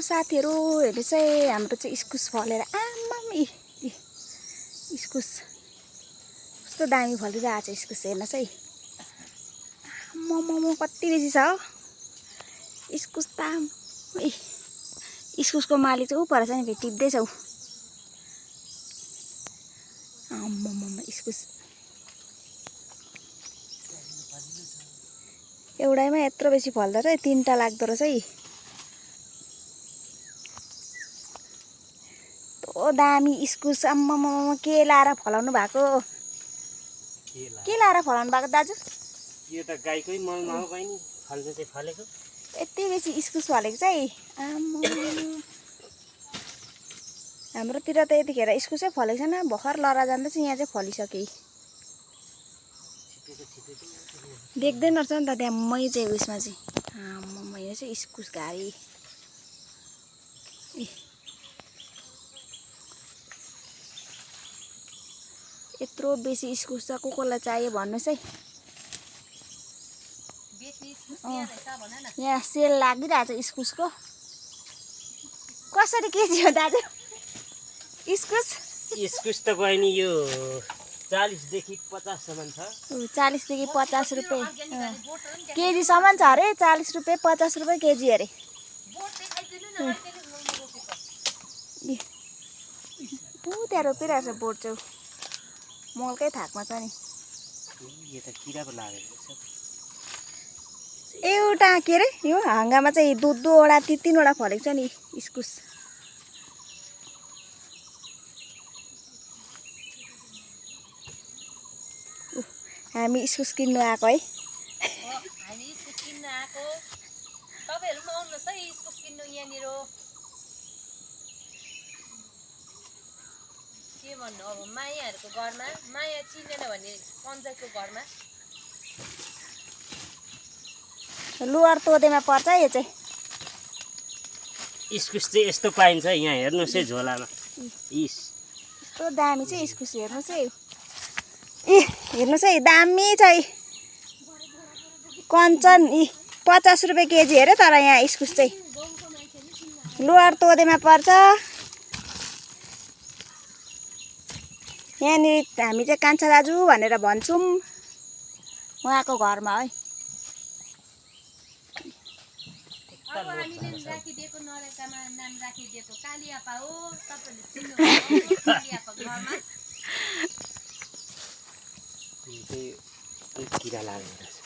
साथीहरु हेर्नु चाहिँ हाम्रो चाहिँ इस्कुस फलेर आम्माम इस्कुस कस्तो दामी फलिरहेको छ इस्कुस हेर्नुस् है आम्माम कति बेसी छ हो इस्कुस त इस्कुसको माली चाहिँ उ पर छ नि फेरि टिप्दै छ उ आम्माम इस्कुस एउटाइमा यत्रो बेसी फल्दो रहेछ तीनटा लाग्दो रहेछ है तो दामी इस्कुस आम्माम के लाएर फलाउनु भएको के लाएर फलाउनु भएको दाजु यो त गाईकै मलमा हो बहिनी फल्नु चाहिँ फलेको यति बेसी इस्कुस फलेको चाहिँ आम्माम हाम्रोतिर त यतिखेर इस्कुसै फलेको छैन भर्खर लरा जाँदैछ यहाँ चाहिँ फलिसके देख्दैन रहेछ नि त त्यहाँ मै चाहिँ उयसमा चाहिँ आम्माम यो चाहिँ इस्कुस घारी यत्रो बेसी इस्कुस छ कसलाई चाहियो भन्नुहोस् है यहाँ सेल लागिरहेछ इस्कुसको कसरी केजी हो दाजु इस्कुस इस्कुस त बहिनी यो 40 देखि 50 सम्म छ 40 देखि 50 रुपैयाँ केजी सम्म छ अरे 40 रुपैयाँ 50 रुपैयाँ केजी अरे त्यहाँ रोपिरहेछ बोट चाहिँ मलकै थाकमा छ नि यो त किरा पो लागेको छ एउटा के अरे यो हाँगामा चाहिँ दुईवटा तीनवटा फलेको छ नि इस्कुस हामी इस्कुस किन्नु आएको है हामी इस्कुस किन्न आएको तपाईहरु पनि आउनुहोस् है इस्कुस किन्नु यहाँनिर के भन्नु अब मायाहरुको घरमा माया चिनेन भने पञ्चायतको घरमा लुअर तोदेमा पर्छ यो चाहिँ इस्कुस चाहिँ यस्तो पाइन्छ यहाँ हेर्नुस् है झोलामा यस्तो दामी चाहिँ इस्कुस हेर्नुस् है हेर्नुस् है दामी छ कञ्चन 50 रुपैयाँ केजी हेरे तर यहाँ इस्कुस चाहिँ लुअर तोदेमा पर्छ यहाँनिर हामी चाहिँ कान्छा दाजु भनेर भन्छौँ उहाँको घरमा है अब हामीले राखिदिएको नरेगामा नाम राखिदिएको कालियापा हो तपाईहरुले चिन्नुहुन्छ कालियापा घरमा किरा लागेको छ